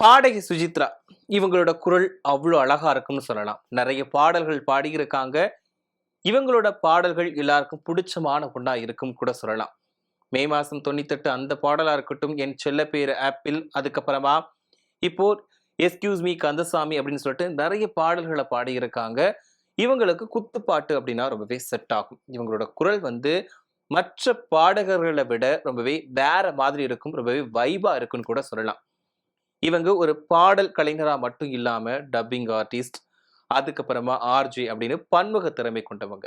பாடகி சுஜித்ரா இவங்களோட குரல் அவ்வளோ அழகா இருக்கும்னு சொல்லலாம். நிறைய பாடல்கள் பாடியிருக்காங்க. இவங்களோட பாடல்கள் எல்லாருக்கும் பிடிச்சமான ஒண்ணா இருக்கும் கூட சொல்லலாம். மே மாசம் 98 அந்த பாடலா இருக்கட்டும், என் செல்ல பேரு ஆப்பிள், அதுக்கப்புறமா இப்போ எஸ்கியூஸ் மீ கந்தசாமி அப்படின்னு சொல்லிட்டு நிறைய பாடல்களை பாடியிருக்காங்க. இவங்களுக்கு குத்துப்பாட்டு அப்படின்னா ரொம்பவே செட் ஆகும். இவங்களோட குரல் மற்ற பாடகர்களை விட ரொம்பவே வேற மாதிரி இருக்கும், ரொம்பவே வைபா இருக்குன்னு கூட சொல்லலாம். இவங்க ஒரு பாடல் கலைஞரா மட்டும் இல்லாம டப்பிங் ஆர்டிஸ்ட், அதுக்கப்புறமா ஆர்ஜே அப்படின்னு பன்முக திறமை கொண்டவங்க.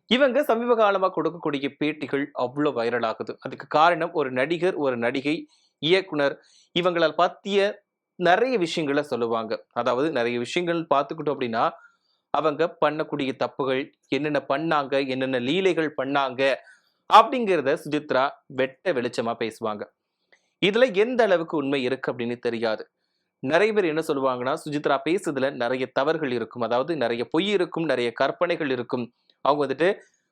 இவங்க சமீப காலமா கொடுக்கக்கூடிய பேட்டிகள் அவ்வளோ வைரல் ஆகுது. அதுக்கு காரணம் ஒரு நடிகர், ஒரு நடிகை, இயக்குனர் இவங்களால் பத்திய நிறைய விஷயங்களை சொல்லுவாங்க. அதாவது நிறைய விஷயங்கள் பார்த்துக்கிட்டோம் அப்படின்னா, அவங்க பண்ணக்கூடிய தப்புகள், என்னென்ன பண்ணாங்க, என்னென்ன லீலைகள் பண்ணாங்க அப்படிங்கிறத சுஜித்ரா வெட்ட வெளிச்சமா பேசுவாங்க. இதுல எந்த அளவுக்கு உண்மை இருக்கு அப்படின்னு தெரியாது. நிறைய பேர் என்ன சொல்லுவாங்கன்னா, சுஜித்ரா பேசுறதுல நிறைய தவறுகள் இருக்கும், அதாவது நிறைய பொய் இருக்கும், நிறைய கற்பனைகள் இருக்கும். அவங்க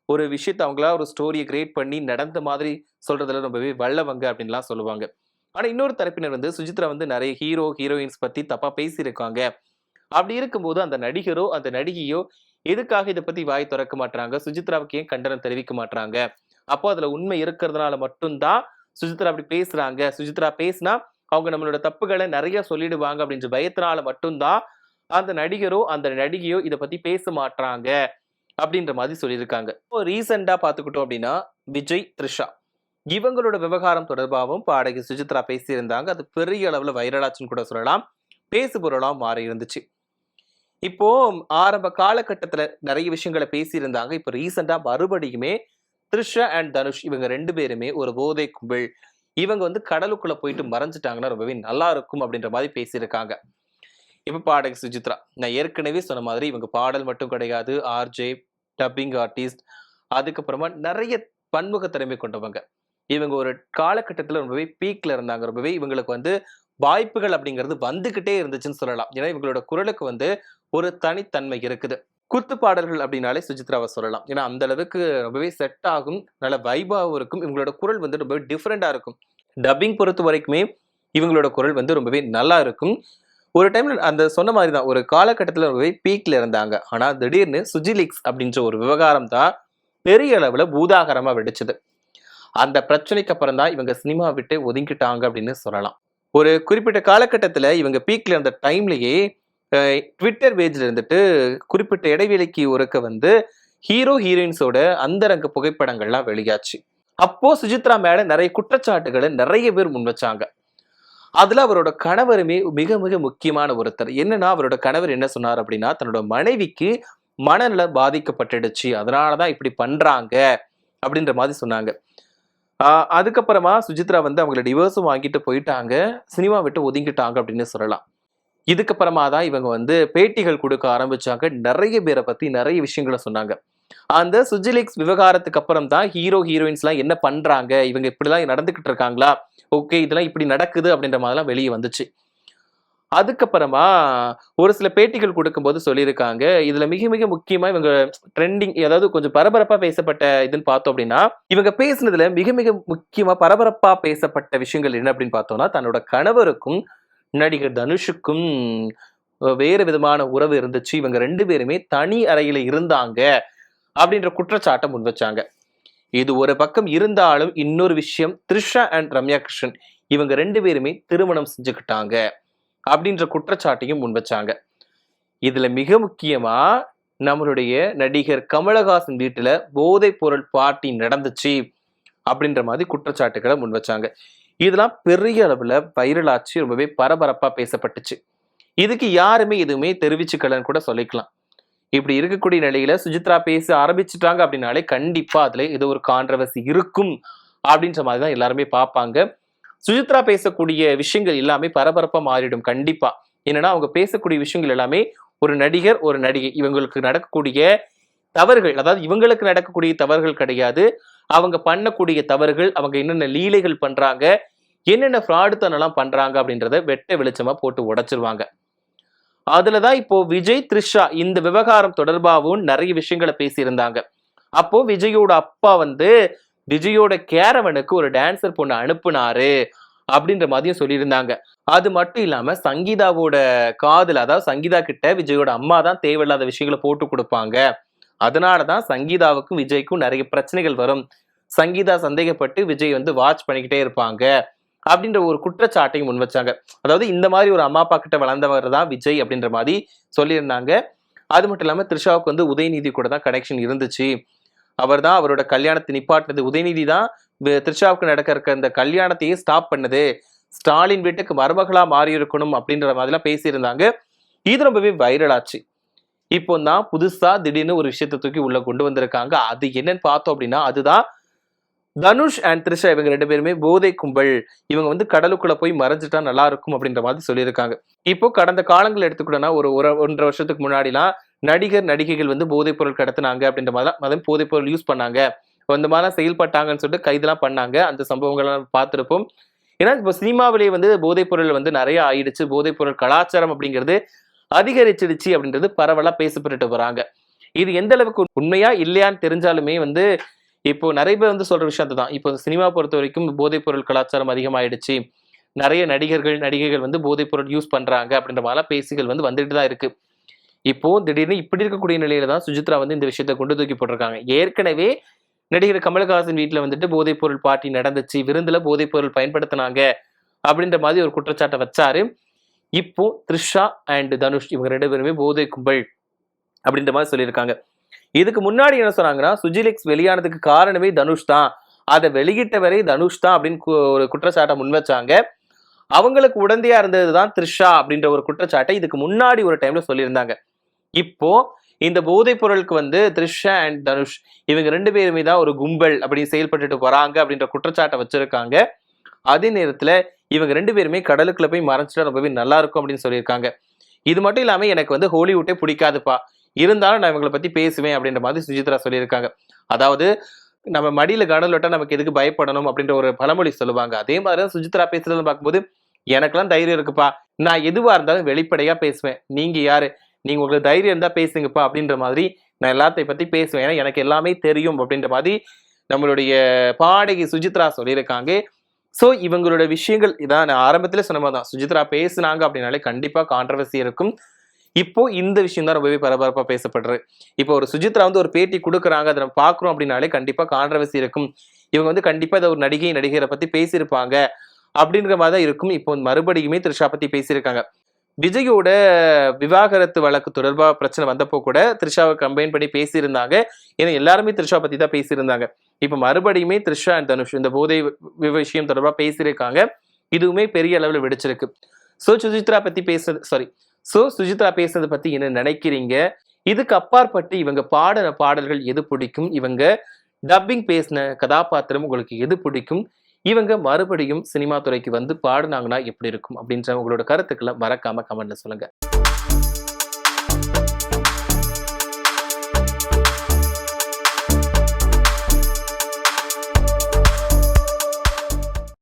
ஒரு விஷயத்த அவங்களா ஒரு ஸ்டோரியை கிரியேட் பண்ணி நடந்த மாதிரி சொல்றதுல ரொம்பவே வல்லவங்க அப்படின்லாம் சொல்லுவாங்க. ஆனா இன்னொரு தரப்பினர் சுஜித்ரா நிறைய ஹீரோ ஹீரோயின்ஸ் பத்தி தப்பா பேசியிருக்காங்க. அப்படி இருக்கும்போது அந்த நடிகரோ அந்த நடிகையோ எதுக்காக இதை பத்தி வாய் திறக்க மாட்டாங்க, சுஜித்ராவுக்கு ஏன் கண்டனம் தெரிவிக்க மாட்டாங்க? அப்போ அதுல உண்மை இருக்கிறதுனால மட்டும்தான் சுஜித்ரா அப்படி பேசுறாங்க. சுஜித்ரா பேசினா அவங்க நம்மளோட தப்புகளை நிறைய சொல்லிடுவாங்க அப்படின்ற பயத்தினால மட்டும்தான் அந்த நடிகரோ அந்த நடிகையோ இதை பத்தி பேச மாட்டாங்க அப்படின்ற மாதிரி சொல்லியிருக்காங்க. இப்போ ரீசெண்டா பாத்துக்கிட்டோம் அப்படின்னா, விஜய் த்ரிஷா இவங்களோட விவகாரம் தொடர்பாகவும் பாடகி சுஜித்ரா பேசியிருந்தாங்க. அது பெரிய அளவுல வைரலாச்சுன்னு கூட சொல்லலாம், பேசு பொருளாக மாறி இருந்துச்சு. இப்போ ஆரம்ப காலகட்டத்துல நிறைய விஷயங்களை பேசியிருந்தாங்க. இப்போ ரீசெண்டா மறுபடியுமே த்ரிஷா அண்ட் தனுஷ் இவங்க 2 பேருமே ஒரு போதை கும்பல், இவங்க கடலுக்குள்ள போயிட்டு மறைஞ்சிட்டாங்கன்னா ரொம்பவே நல்லா இருக்கும் அப்படின்ற மாதிரி பேசியிருக்காங்க. இப்ப பாடகி சுஜித்ரா, நான் ஏற்கனவே சொன்ன மாதிரி இவங்க பாடல் மட்டும் கிடையாது, ஆர்ஜே, டப்பிங் ஆர்டிஸ்ட், அதுக்கப்புறமா நிறைய பன்முக திறமை கொண்டவங்க. இவங்க ஒரு காலகட்டத்துல ரொம்பவே பீக்ல இருந்தாங்க. ரொம்பவே இவங்களுக்கு வாய்ப்புகள் அப்படிங்கிறது வந்துகிட்டே இருந்துச்சுன்னு சொல்லலாம். ஏன்னா இவங்களோட குரலுக்கு ஒரு தனித்தன்மை இருக்குது. குத்து பாடல்கள் அப்படின்னாலே சுஜித்ராவை சொல்லலாம். ஏன்னா அந்த அளவுக்கு ரொம்பவே செட் ஆகும், நல்ல வைபாவும் இருக்கும். இவங்களோட குரல் ரொம்பவே டிஃப்ரெண்டா இருக்கும். டப்பிங் பொறுத்த வரைக்குமே இவங்களோட குரல் ரொம்பவே நல்லா இருக்கும். ஒரு டைம்ல அந்த சொன்ன மாதிரி தான் ஒரு காலகட்டத்தில் ரொம்பவே பீக்ல இருந்தாங்க. ஆனா திடீர்னு சுஜிலிக்ஸ் அப்படின்ற ஒரு விவகாரம் தான் பெரிய அளவுல பூதாகரமா வெடிச்சது. அந்த பிரச்சனைக்கு அப்புறம் தான் இவங்க சினிமா விட்டு ஒதுங்கிட்டாங்க அப்படின்னு சொல்லலாம். ஒரு குறிப்பிட்ட காலகட்டத்தில் இவங்க பீக்ல இருந்த டைம்லயே ட்விட்டர் பேஜ்ல குறிப்பிட்ட இடைவெளிக்கு ஒருக்க ஹீரோ ஹீரோயின்ஸோட அந்தரங்க புகைப்படங்கள்லாம் வெளியாச்சு. அப்போ சுஜித்ரா மேல நிறைய குற்றச்சாட்டுகளை நிறைய பேர் முன் வச்சாங்க. அதுல அவரோட கணவருமே மிக மிக முக்கியமான ஒருத்தர். என்னன்னா அவரோட கணவர் என்ன சொன்னார் அப்படின்னா, தன்னோட மனைவிக்கு மனநல பாதிக்கப்பட்டுடுச்சு, அதனாலதான் இப்படி பண்றாங்க அப்படின்ற மாதிரி சொன்னாங்க. அதுக்கப்புறமா சுஜித்ரா அவங்கள டிவோர்ஸும் வாங்கிட்டு போயிட்டாங்க, சினிமா விட்டு ஒதுங்கிட்டாங்க அப்படின்னு சொல்லலாம். இதுக்கப்புறமா தான் இவங்க பேட்டிகள் கொடுக்க ஆரம்பிச்சாங்க. நிறைய பேரை பத்தி நிறைய விஷயங்களை சொன்னாங்க. அந்த சுஜிலிக்ஸ் விவகாரத்துக்கு அப்புறம் தான் ஹீரோ ஹீரோயின்ஸ் எல்லாம் என்ன பண்றாங்க, இவங்க இப்படிலாம் நடந்துகிட்டு இருக்காங்களா, ஓகே இதெல்லாம் இப்படி நடக்குது அப்படின்ற மாதிரிலாம் வெளியே வந்துச்சு. அதுக்கப்புறமா ஒரு சில பேட்டிகள் கொடுக்கும்போது சொல்லியிருக்காங்க, இதுல மிக மிக முக்கியமா இவங்க ட்ரெண்டிங், அதாவது கொஞ்சம் பரபரப்பா பேசப்பட்ட இதுன்னு பார்த்தோம் அப்படின்னா, இவங்க பேசினதுல மிக மிக முக்கியமா பரபரப்பா பேசப்பட்ட விஷயங்கள் என்ன அப்படின்னு பார்த்தோம்னா, தன்னோட கணவருக்கும் நடிகர் தனுஷுக்கும் வேறு விதமான உறவு இருந்துச்சு, இவங்க 2 பேருமே தனி அறையில இருந்தாங்க அப்படின்ற குற்றச்சாட்டை முன் வச்சாங்க. இது ஒரு பக்கம் இருந்தாலும் இன்னொரு விஷயம், த்ரிஷா அண்ட் ரம்யா கிருஷ்ணன் இவங்க 2 பேருமே திருமணம் செஞ்சுக்கிட்டாங்க அப்படின்ற குற்றச்சாட்டையும் முன் வச்சாங்க. இதுல மிக முக்கியமா நம்மளுடைய நடிகர் கமலஹாசன் வீட்டுல போதைப் பொருள் பார்ட்டி நடந்துச்சு அப்படின்ற மாதிரி குற்றச்சாட்டுகளை முன் வச்சாங்க. இதெல்லாம் பெரிய அளவுல வைரலாச்சு, ரொம்பவே பரபரப்பா பேசப்பட்டுச்சு. இதுக்கு யாருமே எதுவுமே தெரிவிச்சுக்கலன்னு கூட சொல்லிக்கலாம். இப்படி இருக்கக்கூடிய நிலையில சுஜித்ரா பேச ஆரம்பிச்சுட்டாங்க அப்படின்னாலே கண்டிப்பா அதுல ஏதோ ஒரு கான்ட்ரவர்சி இருக்கும் அப்படின்ற மாதிரி தான் எல்லாருமே பார்ப்பாங்க. சுஜித்ரா பேசக்கூடிய விஷயங்கள் எல்லாமே பரபரப்பா மாறிடும் கண்டிப்பா. என்னன்னா அவங்க பேசக்கூடிய விஷயங்கள் எல்லாமே ஒரு நடிகர் ஒரு நடிகை இவங்களுக்கு நடக்கக்கூடிய தவறுகள், அதாவது இவங்களுக்கு நடக்கக்கூடிய தவறுகள் கிடையாது, அவங்க பண்ணக்கூடிய தவறுகள், அவங்க என்னென்ன லீலைகள் பண்றாங்க, என்னென்ன ஃப்ராடுத்தனம் பண்றாங்க அப்படின்றத வெட்ட வெளிச்சமா போட்டு உடைச்சிருவாங்க. அதுலதான் இப்போ விஜய் த்ரிஷா இந்த விவகாரம் தொடர்பாகவும் நிறைய விஷயங்களை பேசியிருந்தாங்க. அப்போ விஜயோட அப்பா விஜயோட கேரவனுக்கு ஒரு டான்சர் பொண்ணு அனுப்புனாரு அப்படின்ற மாதிரியும் சொல்லியிருந்தாங்க. அது மட்டும் இல்லாம சங்கீதாவோட காதுல, அதாவது சங்கீதா கிட்ட விஜயோட அம்மா தான் தேவையில்லாத விஷயங்கள போட்டு குடுப்பாங்க. அதனாலதான் சங்கீதாவுக்கும் விஜய்க்கும் நிறைய பிரச்சனைகள் வரும். சங்கீதா சந்தேகப்பட்டு விஜய் வந்து வாட்ச் பண்ணிக்கிட்டே இருப்பாங்க அப்படின்ற ஒரு குற்றச்சாட்டையும் முன் வச்சாங்க. அதாவது இந்த மாதிரி ஒரு அம்மா அப்பா கிட்ட வளர்ந்தவர் தான் விஜய் அப்படின்ற மாதிரி சொல்லியிருந்தாங்க. அது மட்டும் இல்லாம த்ரிஷாவுக்கு வந்து உதயநிதி கூட தான் கனெக்ஷன் இருந்துச்சு. அவர் தான் அவரோட கல்யாணத்தை நிப்பாட்டினது. உதயநிதி தான் த்ரிஷாவுக்கு நடக்க இருக்க இந்த கல்யாணத்தையே ஸ்டாப் பண்ணது. ஸ்டாலின் வீட்டுக்கு மருமகளா மாறி இருக்கணும் அப்படின்ற மாதிரிலாம் பேசியிருந்தாங்க. இது ரொம்பவே வைரல் ஆச்சு. இப்போ தான் புதுசா திடீர்னு ஒரு விஷயத்தை தூக்கி உள்ள கொண்டு வந்திருக்காங்க. அது என்னன்னு பார்த்தோம் அப்படின்னா, அதுதான் தனுஷ் அண்ட் த்ரிஷா இவங்க 2 பேருமே போதை கும்பல். இவங்க வந்து கடலுக்குள்ள போய் மறைஞ்சிட்டா நல்லா இருக்கும் அப்படின்ற மாதிரி சொல்லியிருக்காங்க. இப்போ கடந்த காலங்கள் எடுத்துக்கிட்டோம்னா ஒரு 1.5 வருஷத்துக்கு முன்னாடிலாம் நடிகர், நடிகைகள் வந்து போதைப் பொருள் கடத்துனாங்க அப்படின்ற மாதிரிலாம் போதைப் பொருள் யூஸ் பண்ணாங்க. இந்த மாதிரிலாம் செயல்பட்டாங்கன்னு சொல்லிட்டு கைதெல்லாம் பண்ணாங்க. அந்த சம்பவங்கள்லாம் பார்த்திருப்போம். ஏன்னா இப்போ சினிமாவிலேயே வந்து போதைப் பொருள் வந்து நிறைய ஆயிடுச்சு. போதைப் பொருள் கலாச்சாரம் அப்படிங்கிறது அதிகரிச்சிடுச்சு அப்படின்றது பரவலா பேசப்பட்டுட்டு வராங்க. இது எந்த அளவுக்கு உண்மையா இல்லையான்னு தெரிஞ்சாலுமே வந்து இப்போ நிறைய பேர் வந்து சொல்ற விஷயம் அதுதான். இப்போ சினிமா பொறுத்த வரைக்கும் போதைப் பொருள் கலாச்சாரம் அதிகமாயிடுச்சு. நிறைய நடிகர்கள், நடிகைகள் வந்து போதைப் பொருள் யூஸ் பண்றாங்க அப்படின்ற மாதிரிலாம் பேசிகள் வந்து வந்துட்டு தான் இருக்கு. இப்போ திடீர்னு இப்படி இருக்கக்கூடிய நிலையில தான் சுஜித்ரா வந்து இந்த விஷயத்தை கொண்டு தூக்கி போட்டிருக்காங்க. ஏற்கனவே நடிகர் கமலஹாசன் வீட்டுல வந்துட்டு போதைப் பொருள் பார்ட்டி நடந்துச்சு, விருந்துல போதைப் பொருள் பயன்படுத்தினாங்க அப்படின்ற மாதிரி ஒரு குற்றச்சாட்டை வச்சாரு. இப்போ த்ரிஷா அண்ட் தனுஷ் இவங்க 2 பேருமே போதை கும்பல் அப்படின்ற மாதிரி சொல்லியிருக்காங்க. இதுக்கு முன்னாடி என்ன சொன்னாங்கன்னா, சுஜிலிக்ஸ் வெளியானதுக்கு காரணமே தனுஷ் தான். அதை வெளியிட்டவரே தனுஷ் தான் அப்படின்னு ஒரு குற்றச்சாட்டை முன் வச்சாங்க. அவங்களுக்கு உடந்தையா இருந்ததுதான் த்ரிஷா அப்படின்ற ஒரு குற்றச்சாட்டை இதுக்கு முன்னாடி ஒரு டைம்ல சொல்லியிருந்தாங்க. இப்போ இந்த போதைப் பொருளுக்கு வந்து த்ரிஷா அண்ட் தனுஷ் இவங்க 2 பேருமே தான் ஒரு கும்பல் அப்படி செயல்பட்டுட்டு வராங்க அப்படின்ற குற்றச்சாட்டை வச்சிருக்காங்க. அதே நேரத்துல இவங்க 2 பேருமே கடலுக்குள்ள போய் மறைஞ்சிட்டா ரொம்பவே நல்லா இருக்கும் அப்படின்னு சொல்லியிருக்காங்க. இது மட்டும் இல்லாம எனக்கு வந்து ஹாலிவுட்டே பிடிக்காதுப்பா, இருந்தாலும் நான் இவங்களை பத்தி பேசுவேன் அப்படின்ற மாதிரி சுஜித்ரா சொல்லியிருக்காங்க. அதாவது நம்ம மடியில கடல் விட்டா நமக்கு எதுக்கு பயப்படணும் அப்படின்ற ஒரு பழமொழி சொல்லுவாங்க. அதே மாதிரிதான் சுஜித்ரா பேசுறதுன்னு பார்க்கும்போது எனக்கெல்லாம் தைரியம் இருக்குப்பா, நான் எதுவா இருந்தாலும் வெளிப்படையா பேசுவேன். நீங்க யாரு, நீங்க உங்களுக்கு தைரியம் இருந்தா பேசுங்கப்பா அப்படின்ற மாதிரி நான் எல்லாத்தையும் பத்தி பேசுவேன். ஏன்னா எனக்கு எல்லாமே தெரியும் அப்படின்ற மாதிரி நம்மளுடைய பாடகி சுஜித்ரா சொல்லியிருக்காங்க. சோ இவங்களோட விஷயங்கள் இதான் நான் ஆரம்பத்திலே சொன்ன மாதிரி தான். சுஜித்ரா பேசுனாங்க அப்படின்னாலே கண்டிப்பா கான்ட்ரவர்சி இருக்கும். இப்போ இந்த விஷயம் தான் ரொம்பவே பரபரப்பா பேசப்படுறது. இப்போ ஒரு சுஜித்ரா வந்து ஒரு பேட்டி கொடுக்குறாங்க, அதை நம்ம பாக்குறோம் அப்படின்னாலே கண்டிப்பா கான்ட்ரவர்சி இருக்கும். இவங்க வந்து கண்டிப்பா இதை ஒரு நடிகை, நடிகரை பத்தி பேசியிருப்பாங்க அப்படின்ற மாதிரி தான் இருக்கும். இப்போ மறுபடியுமே த்ரிஷா பத்தி பேசியிருக்காங்க. விஜயோட விவாகரத்து வழக்கு தொடர்பா பிரச்சனை வந்தப்போ கூட த்ரிஷாவை கம்பைன் பண்ணி பேசியிருந்தாங்க. ஏன்னா எல்லாருமே த்ரிஷா பத்தி தான் பேசியிருந்தாங்க. இப்ப மறுபடியுமே த்ரிஷா அண்ட் தனுஷ் இந்த போதை விஷயம் தொடர்பா பேசியிருக்காங்க. இதுவுமே பெரிய அளவுல வெடிச்சிருக்கு. சுஜித்ரா பத்தி சுஜித்ரா பேசுறதை பத்தி என்ன நினைக்கிறீங்க? இதுக்கு அப்பாற்பட்டு இவங்க பாடின பாடல்கள் எது பிடிக்கும்? இவங்க டப்பிங் பேசின கதாபாத்திரம் உங்களுக்கு எது பிடிக்கும்? இவங்க மறுபடியும் சினிமா துறைக்கு வந்து பாடுனாங்கன்னா எப்படி இருக்கும் அப்படின்ற உங்களோட கருத்துக்களை மறக்காம கமெண்ட்ல சொல்லுங்க.